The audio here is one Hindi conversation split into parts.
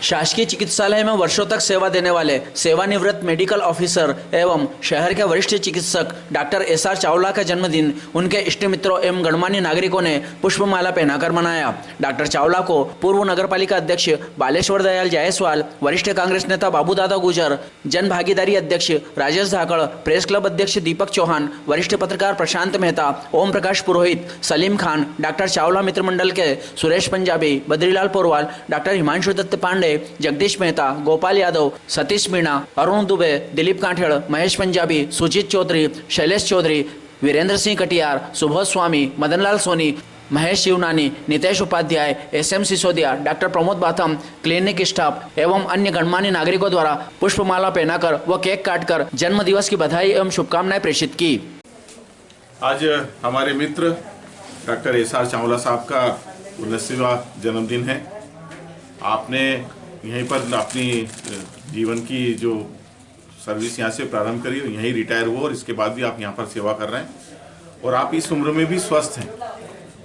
शासकीय चिकित्सालय में वर्षों तक सेवा देने वाले सेवानिवृत्त मेडिकल ऑफिसर एवं शहर के वरिष्ठ चिकित्सक डॉक्टर एसआर चावला का जन्मदिन उनके इष्ट मित्रों एवं गणमान्य नागरिकों ने पुष्पमाला पहनाकर मनाया। डॉक्टर चावला को पूर्व नगरपालिका अध्यक्ष बालेश्वर दयाल जायसवाल, वरिष्ठ कांग्रेस नेता बाबू दादा गुजर, जन भागीदारी अध्यक्ष राजेश धाकड़, प्रेस क्लब अध्यक्ष दीपक चौहान, वरिष्ठ पत्रकार प्रशांत मेहता, ओम प्रकाश पुरोहित, सलीम खान, डॉक्टर चावला मित्र मंडल के Suresh Punjabi, Badrilal Porwal, doctor Himanshu Dutt Pande, Jagdish Mehta, Gopal Yadav, Satish Meena, Arun Dubey, Dilip Kanthed, Mahesh Punjabi, Sujit Chaudhary, Shailesh Chaudhary, Virendra Singh Katiyar, Subodh Swami, Madanlal Soni, Mahesh Shivnani, Nitesh Upadhyay, SM Sisodia, doctor Pramod Batham, clinic staff एवं अन्य गणमान्य नागरिकों द्वारा पुष्पमाला पहनाकर व केक काटकर जन्म दिवस की बधाई एवं शुभकामनाएं प्रेषित की। आज हमारे मित्र डॉक्टर एसआर चावला साहब का 19वां जन्मदिन है। आपने यहीं पर अपनी जीवन की जो सर्विस यहाँ से प्रारंभ करी, यहीं रिटायर हुआ और इसके बाद भी आप यहाँ पर सेवा कर रहे हैं और आप इस उम्र में भी स्वस्थ हैं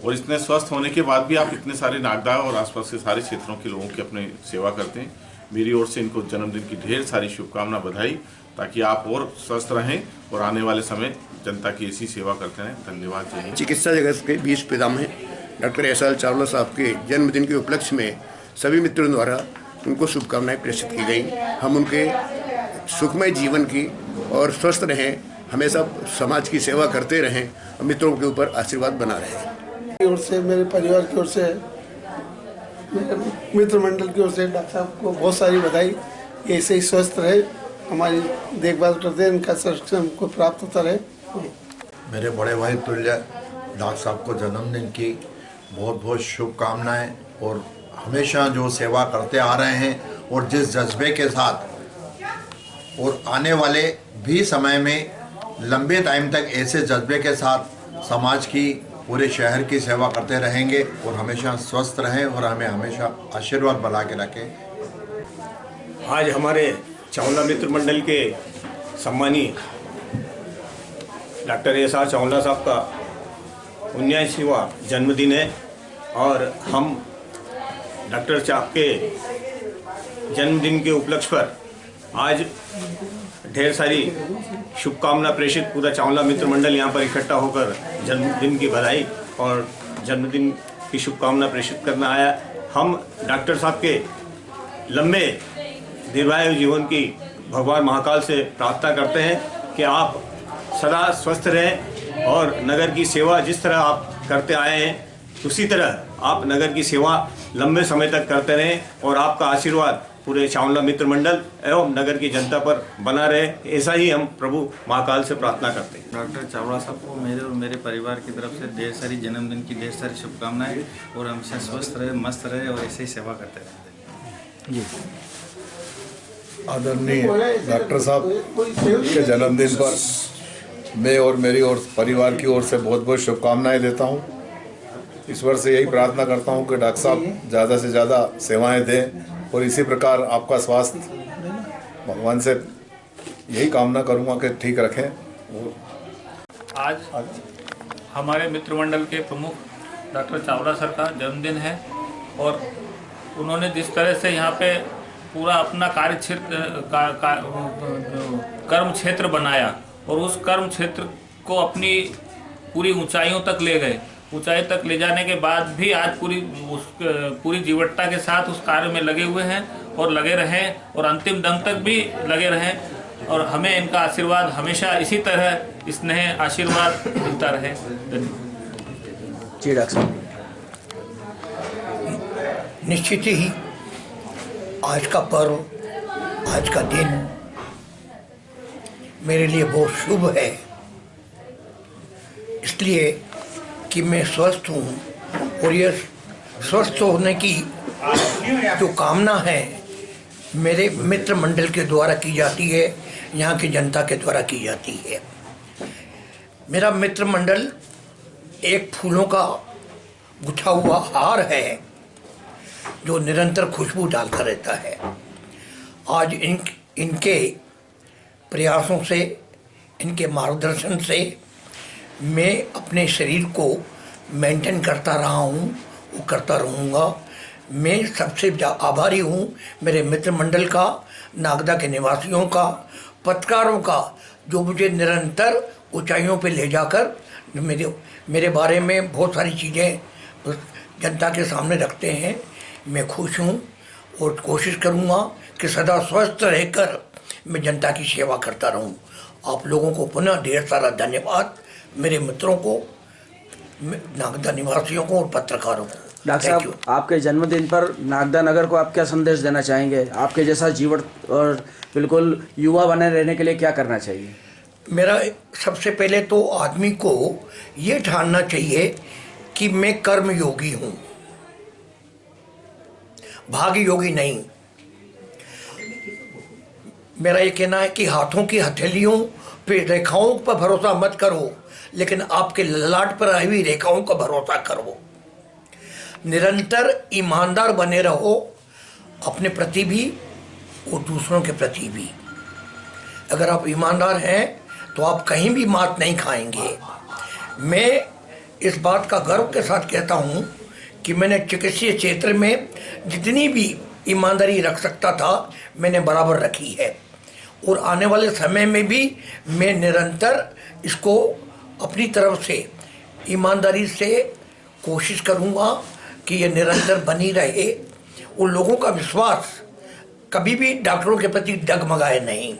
और इतने स्वस्थ होने के बाद भी आप इतने सारे नागदा और आसपास के सारे क्षेत्रों के लोगों की अपनी सेवा करते हैं। मेरी ओर से इनको जन्मदिन की ढेर सारी शुभकामना, बधाई, ताकि आप और स्वस्थ रहें और आने वाले समय जनता की ऐसी सेवा करते रहें। धन्यवाद। जय हिंद। चिकित्सा जगत के 20 पितामह डॉक्टर एसआर चावला साहब के जन्मदिन के उपलक्ष्य में सभी मित्रों द्वारा उनको शुभकामनाएं प्रेषित की गई। हम उनके सुखमय जीवन की और स्वस्थ रहें, हमेशा समाज की सेवा करते रहें और मित्रों के ऊपर आशीर्वाद बना रहें। ओर से, मेरे परिवार की ओर से, मेरे मित्र मंडल की ओर से डॉक्टर साहब को बहुत सारी बधाई। ऐसे ही स्वस्थ रहे, हमारी देखभाल करते हैं, इनका संरक्षण हमको प्राप्त होता रहे। मेरे बड़े भाई तुल्य डॉक्टर साहब को जन्मदिन की बहुत बहुत शुभकामनाएं और हमेशा जो सेवा करते आ रहे हैं और जिस जज्बे के साथ और आने वाले भी समय में लंबे टाइम तक ऐसे जज्बे के साथ समाज की, पूरे शहर की सेवा करते रहेंगे और हमेशा स्वस्थ रहें और हमें हमेशा आशीर्वाद बना के रखें। आज हमारे चावला मित्र मंडल के सम्मानीय डॉक्टर एसआर चावला साहब का 19वां जन्मदिन है और हम डॉक्टर साहब के जन्मदिन के उपलक्ष्य पर आज ढेर सारी शुभकामना प्रेषित पूरा चावला मित्र मंडल यहाँ पर इकट्ठा होकर जन्मदिन की बधाई और जन्मदिन की शुभकामना प्रेषित करना आया। हम डॉक्टर साहब के लंबे दीर्घायु जीवन की भगवान महाकाल से प्रार्थना करते हैं कि आप सदा स्वस्थ रहें और नगर की सेवा जिस तरह आप करते आए हैं उसी तरह आप नगर की सेवा लंबे समय तक करते रहें और आपका आशीर्वाद पूरे चावला मित्र मंडल एवं नगर की जनता पर बना रहे। ऐसा ही हम प्रभु महाकाल से प्रार्थना करते हैं। डॉक्टर चावला साहब को मेरे और मेरे परिवार की तरफ से ढेर सारी जन्मदिन की ढेर सारी शुभकामनाएं और हमेशा स्वस्थ रहे, मस्त रहे और ऐसे ही सेवा करते रहें। आदरणीय डॉक्टर साहब के जन्मदिन पर मैं और मेरी और परिवार की ओर से बहुत बहुत शुभकामनाएं देता हूं। ईश्वर से यही प्रार्थना करता हूं कि डॉक्टर साहब ज़्यादा से ज़्यादा सेवाएं दें और इसी प्रकार आपका स्वास्थ्य भगवान से यही कामना करूंगा कि ठीक रखें। आज हमारे मित्रमंडल के प्रमुख डॉक्टर चावला सर का जन्मदिन है और उन्होंने जिस तरह से यहाँ पे पूरा अपना कार्य क्षेत्र कर्म क्षेत्र बनाया और उस कर्म क्षेत्र को अपनी पूरी ऊंचाइयों तक ले गए। ऊंचाई तक ले जाने के बाद भी आज पूरी जीवटता के साथ उस कार्य में लगे हुए हैं और लगे रहें और अंतिम दम तक भी लगे रहें और हमें इनका आशीर्वाद हमेशा इसी तरह स्नेह आशीर्वाद मिलता रहे। जी डॉक्टर साहब। निश्चित ही आज का पर्व, आज का दिन मेरे लिए बहुत शुभ है, इसलिए कि मैं स्वस्थ हूँ और यह स्वस्थ होने की जो कामना है मेरे मित्र मंडल के द्वारा की जाती है, यहाँ की जनता के द्वारा की जाती है। मेरा मित्र मंडल एक फूलों का गुथा हुआ हार है जो निरंतर खुशबू डालता रहता है। आज इनके प्रयासों से, इनके मार्गदर्शन से मैं अपने शरीर को मेंटेन करता रहा हूँ, वो करता रहूँगा। मैं सबसे आभारी हूँ मेरे मित्र मंडल का, नागदा के निवासियों का, पत्रकारों का, जो मुझे निरंतर ऊंचाइयों पे ले जाकर मेरे बारे में बहुत सारी चीज़ें जनता के सामने रखते हैं। मैं खुश हूँ और कोशिश करूँगा कि सदा स्वस्थ रहकर मैं जनता की सेवा करता रहूँ। आप लोगों को पुनः ढेर सारा धन्यवाद, मेरे मित्रों को, नागदा निवासियों को और पत्रकारों को। डॉक्टर साहब, आपके जन्मदिन पर नागदा नगर को आप क्या संदेश देना चाहेंगे? आपके जैसा जीवन और बिल्कुल युवा बने रहने के लिए क्या करना चाहिए? मेरा सबसे पहले तो आदमी को ये ठानना चाहिए कि मैं कर्म योगी हूँ, भाग्य योगी नहीं। मेरा ये कहना है कि हाथों की हथेलियों पे रेखाओं पर भरोसा मत करो, लेकिन आपके ललाट पर आई हुई रेखाओं का भरोसा करो। निरंतर ईमानदार बने रहो, अपने प्रति भी और दूसरों के प्रति भी। अगर आप ईमानदार हैं तो आप कहीं भी मात नहीं खाएंगे। मैं इस बात का गर्व के साथ कहता हूँ कि मैंने चिकित्सीय क्षेत्र में जितनी भी ईमानदारी रख सकता था मैंने बराबर रखी है, और आने वाले समय में भी मैं निरंतर इसको अपनी तरफ से ईमानदारी से कोशिश करूँगा कि ये निरंतर बनी रहे और लोगों का विश्वास कभी भी डॉक्टरों के प्रति डगमगाए नहीं।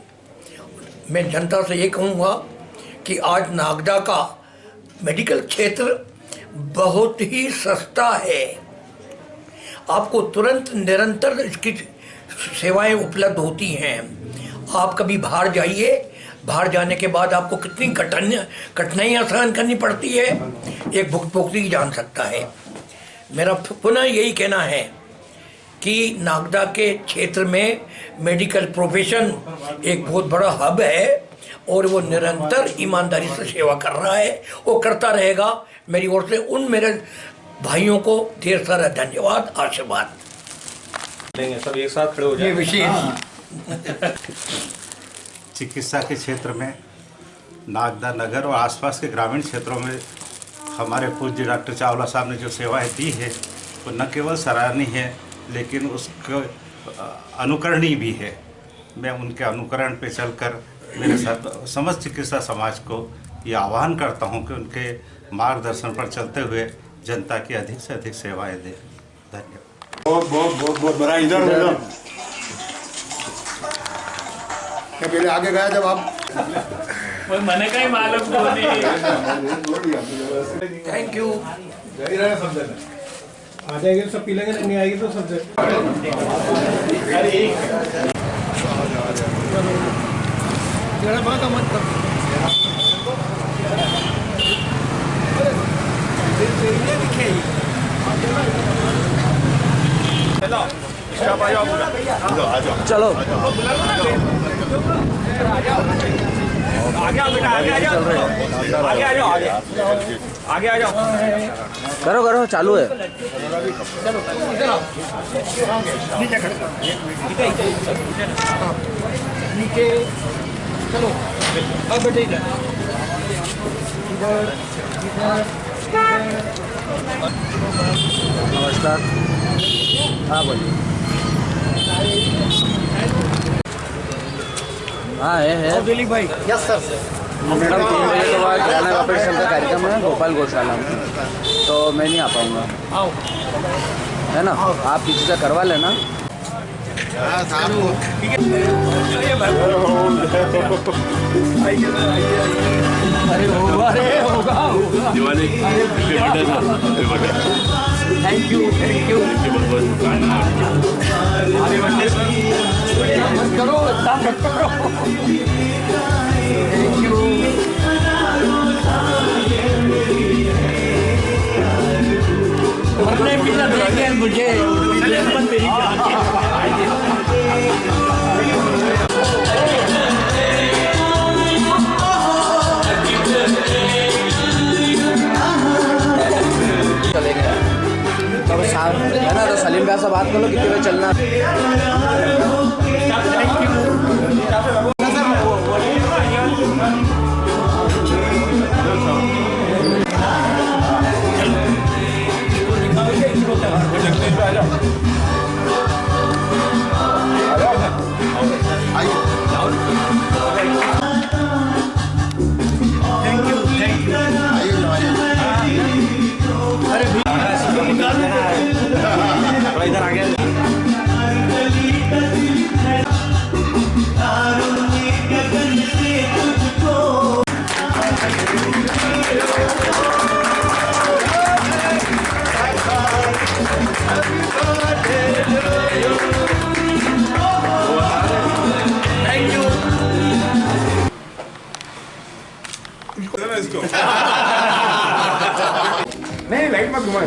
मैं जनता से ये कहूँगा कि आज नागदा का मेडिकल क्षेत्र बहुत ही सस्ता है। आपको तुरंत निरंतर इसकी सेवाएं उपलब्ध होती हैं। आप कभी बाहर जाइए, बाहर जाने के बाद आपको कितनी कठिनाइयाँ सहन करनी पड़ती है एक भुक्तभोगी ही जान सकता है। मेरा पुनः यही कहना है कि नागदा के क्षेत्र में मेडिकल प्रोफेशन एक बहुत बड़ा हब है और वो निरंतर ईमानदारी से सेवा कर रहा है, वो करता रहेगा। मेरी ओर से उन मेरे भाइयों को ढेर सारा धन्यवाद, आशीर्वाद। सब एक साथ खड़े हो जाए। ये विशेष चिकित्सा के क्षेत्र में नागदा नगर और आसपास के ग्रामीण क्षेत्रों में हमारे पूज्य डॉक्टर चावला साहब ने जो सेवाएं दी है वो न केवल सराहनीय है लेकिन उसका अनुकरणीय भी है। मैं उनके अनुकरण पे चलकर मेरे साथ समस्त चिकित्सा समाज को ये आह्वान करता हूं कि उनके मार्गदर्शन पर चलते हुए जनता की अधिक से अधिक सेवाएं दें। धन्यवाद। बहुत बहुत बहुत बहुत बड़ा। इधर क्या पहले आगे गया जब आप मैंने कहीं मालूम नहीं। Thank you. आ जाएगी सब पी लेंगे, नहीं आएगी तो सब चलो आगे आओ बेटा, आगे आ जाओ, आगे आ जाओ, आगे आ जाओ। करो करो, चालू है। नीचे चलो, अब बेटे इधर नमस्कार। हाँ बोलिए। हाँ है दिलीप भाई। Yes sir. 3 बजे के बाद गाना ऑपरेशन का कार्यक्रम है गोपाल गौशाला में, तो मैं नहीं आ पाऊँगा, आओ है ना? आप किसी से करवा लेना। अरे होगा दिवाली थैंक यू करो, थैंक यू। मरने भी ना देंगे मुझे। तब शाम है ना, तो सलीम भाई से बात कर लो कितने बजे चलना।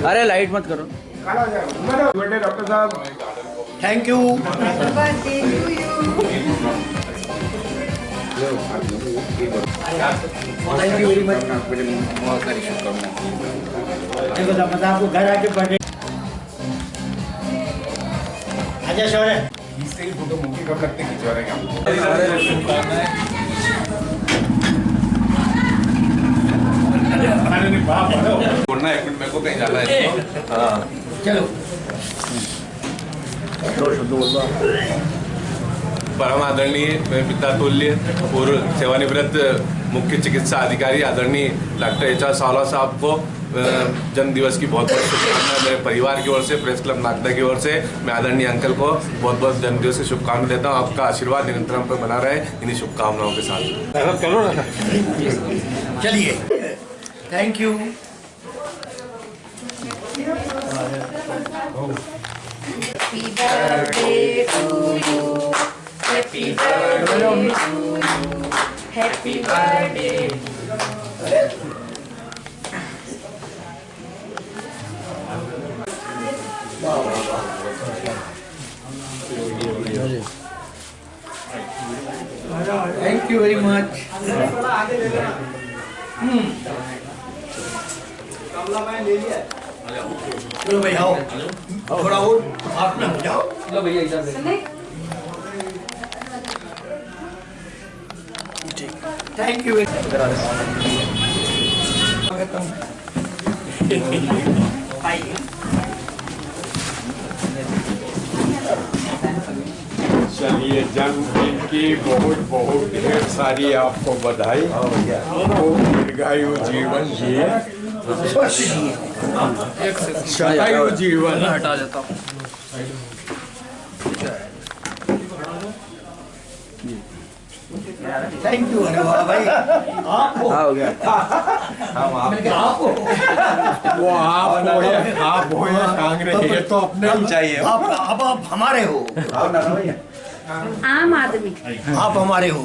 अरे लाइट मत करो। डॉक्टर साहब thank you. Thank you very much. बहुत सारी शुभकामनाएं। आपको घर आके पढ़े। अच्छा शौर्य इससे ही फोटो मुक्की कब लगते खिंचवा रहे हैं बोलना एक मिनट मेरे को कहीं जाना है। हाँ चलो। परम आदरणीय मेरे पिता तुल्य पूर्व सेवानिवृत्त मुख्य चिकित्सा अधिकारी आदरणीय डॉक्टर एच.आर. चावला साहब को जन्म दिवस की बहुत बहुत शुभकामनाएं मेरे परिवार की ओर से, प्रेस क्लब नागदा की ओर से। मैं आदरणीय अंकल को बहुत बहुत जन्म दिवस की शुभकामनाएं देता हूं। आपका आशीर्वाद निरंतर हम पर बना रहे इन्हीं शुभकामनाओं के साथ। चलो ना, चलिए। Thank you. Happy birthday to you. Happy birthday to you. Happy birthday. Thank you very much. चलो भाई आओ, थोड़ा और हाथ में हो जाओ। लो भैया इधर। Thank you. चलिए जन्मदिन की बहुत बहुत ढेर सारी आपको बधाई। वो दीर्घायु जीवन जिए, शतायु जीवन। हटा देता हूँ। थैंक यू भाई। आपको हो गया। आपको वो आप हो या कांग्रेस, ये तो अपने ही चाहिए। आप हमारे हो। आम आदमी। आप हमारे हो।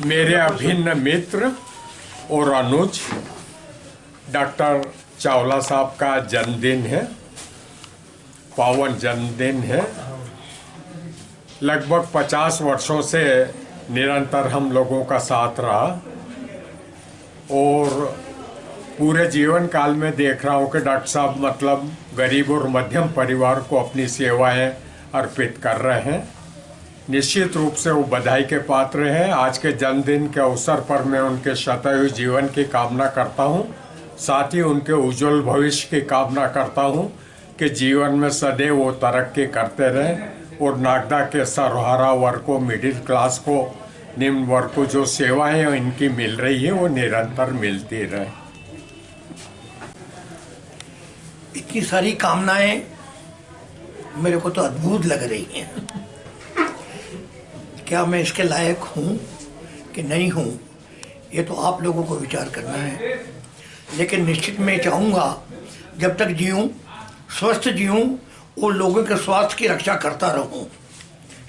मेरे अभिन्न मित्र और अनुज डॉक्टर चावला साहब का जन्मदिन है, पावन जन्मदिन है। लगभग 50 वर्षों से निरंतर हम लोगों का साथ रहा और पूरे जीवन काल में देख रहा हूँ कि डॉक्टर साहब मतलब गरीब और मध्यम परिवार को अपनी सेवाएं अर्पित कर रहे हैं। निश्चित रूप से वो बधाई के पात्र हैं। आज के जन्मदिन के अवसर पर मैं उनके शतायु जीवन की कामना करता हूँ, साथ ही उनके उज्जवल भविष्य की कामना करता हूँ कि जीवन में सदैव वो तरक्की करते रहें और नागदा के सर्वहारा वर्ग को, मिडिल क्लास को, निम्न वर्ग को जो सेवाएं इनकी मिल रही है वो निरंतर मिलती रहे। इतनी सारी कामनाएं मेरे को तो अद्भुत लग रही हैं। क्या मैं इसके लायक हूँ कि नहीं हूँ, ये तो आप लोगों को विचार करना है। लेकिन निश्चित मैं चाहूँगा जब तक जीऊँ, स्वस्थ जीऊँ और लोगों के स्वास्थ्य की रक्षा करता रहूं,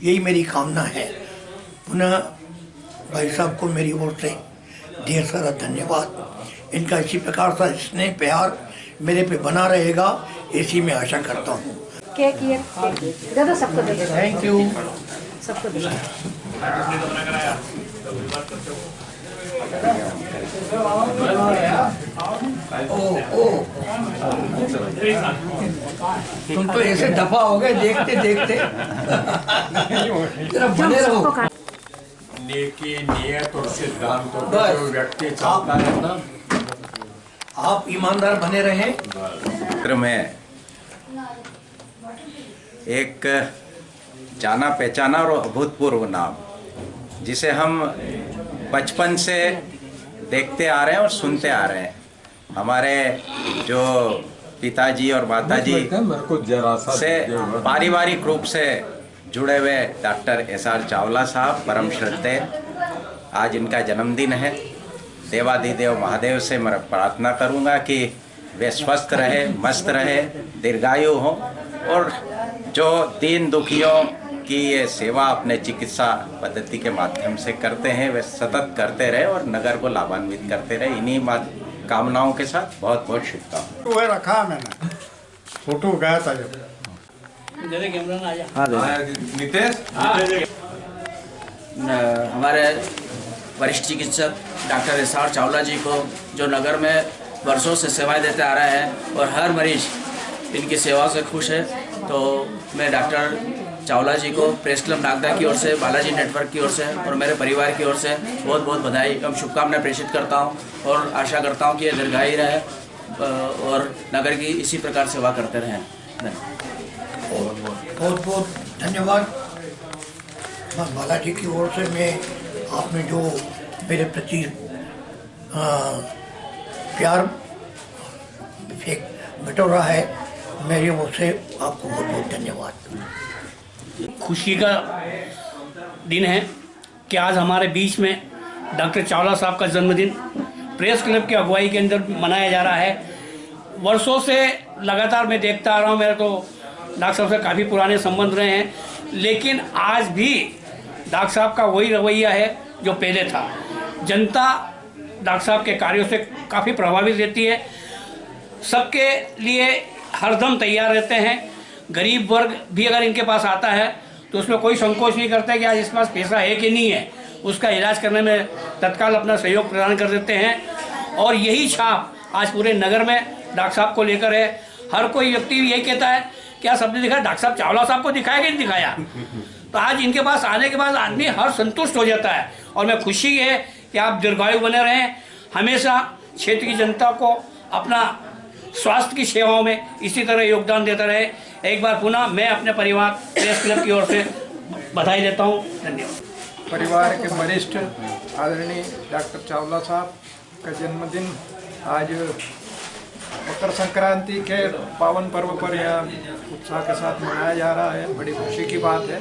यही मेरी कामना है। पुनः भाई साहब को मेरी ओर से ढेर सारा धन्यवाद। इनका इसी प्रकार का स्नेह प्यार मेरे पे बना रहेगा, ऐसी मैं आशा करता हूँ। केक ये दादा सबको दे। Thank you. सबको दे। तुम तो ऐसे दफा हो गए देखते देखते। जरा बने रहो। नेकी, नियत और सिद्धांतों पर जो व्यक्ति चलता है ना, आप ईमानदार बने रहें। क्षेत्र में एक जाना पहचाना और अभूतपूर्व नाम, जिसे हम बचपन से देखते आ रहे हैं और सुनते आ रहे हैं। हमारे जो पिताजी और माताजी से पारिवारिक रूप से जुड़े हुए डॉक्टर एसआर चावला साहब परम श्रद्धेय, आज इनका जन्मदिन है। देवाधिदेव महादेव से मैं प्रार्थना करूंगा कि वे स्वस्थ रहे, मस्त रहे, दीर्घायु हों और जो दीन दुखियों की ये सेवा अपने चिकित्सा पद्धति के माध्यम से करते हैं वे सतत करते रहे और नगर को लाभान्वित करते रहे। इन्हीं कामनाओं के साथ बहुत बहुत शुभकामनाएं। वो रखा मैंने फोटो गया था जब नितेश हमारे वरिष्ठ चिकित्सक डॉक्टर एसआर चावला जी को, जो नगर में वर्षों से सेवाएं देते आ रहे हैं और हर मरीज इनकी सेवा से खुश है, तो मैं डॉक्टर चावला जी को प्रेस क्लब नागदा की ओर से, बालाजी नेटवर्क की ओर से और मेरे परिवार की ओर से बहुत बहुत बधाई एवं शुभकामनाएं प्रेषित करता हूं और आशा करता हूं कि ये दीर्घायु रहे और नगर की इसी प्रकार सेवा करते रहें। बहुत बहुत धन्यवाद। बालाजी की ओर से मैं आपने जो मेरे प्रति प्यार बटोरा है, मेरी ओर से आपको बहुत बहुत धन्यवाद। खुशी का दिन है कि आज हमारे बीच में डॉक्टर चावला साहब का जन्मदिन प्रेस क्लब की अगुवाई के अंदर मनाया जा रहा है। वर्षों से लगातार मैं देखता आ रहा हूँ, मेरे तो डॉक्टर साहब से काफ़ी पुराने संबंध रहे हैं, लेकिन आज भी डॉक्टर साहब का वही रवैया है जो पहले था। जनता डॉक्टर साहब के कार्यों से काफ़ी प्रभावित रहती है, सबके लिए हरदम तैयार रहते हैं। गरीब वर्ग भी अगर इनके पास आता है तो उसमें कोई संकोच नहीं करता है कि आज इसके पास पैसा है कि नहीं है, उसका इलाज करने में तत्काल अपना सहयोग प्रदान कर देते हैं। और यही छाप आज पूरे नगर में डॉक्टर साहब को लेकर है। हर कोई व्यक्ति यही कहता है क्या सबने दिखाया, डॉक्टर साहब चावला साहब को दिखाया कि नहीं दिखाया। तो आज इनके पास आने के बाद आदमी हर संतुष्ट हो जाता है और मैं खुशी है कि आप दीर्घायु बने रहें, हमेशा क्षेत्र की जनता को अपना स्वास्थ्य की सेवाओं में इसी तरह योगदान देता रहे। एक बार पुनः मैं अपने परिवार प्रेस क्लब की ओर से बधाई देता हूँ। धन्यवाद। परिवार के वरिष्ठ आदरणीय डॉक्टर चावला साहब का जन्मदिन आज मकर संक्रांति के पावन पर्व पर यहाँ उत्साह के साथ मनाया जा रहा है। बड़ी खुशी की बात है।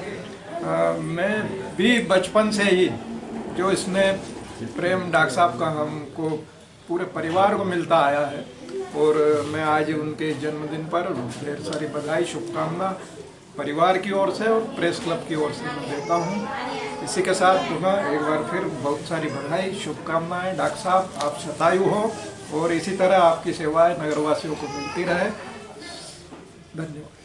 मैं भी बचपन से ही जो इसमें प्रेम डॉक्टर साहब का हमको पूरे परिवार को मिलता आया है और मैं आज उनके जन्मदिन पर ढेर सारी बधाई शुभकामना परिवार की ओर से और प्रेस क्लब की ओर से मैं देता हूँ। इसी के साथ पुनः एक बार फिर बहुत सारी बधाई शुभकामनाएं। डॉक्टर साहब आप शतायु हो और इसी तरह आपकी सेवाएं नगरवासियों को मिलती रहे। धन्यवाद।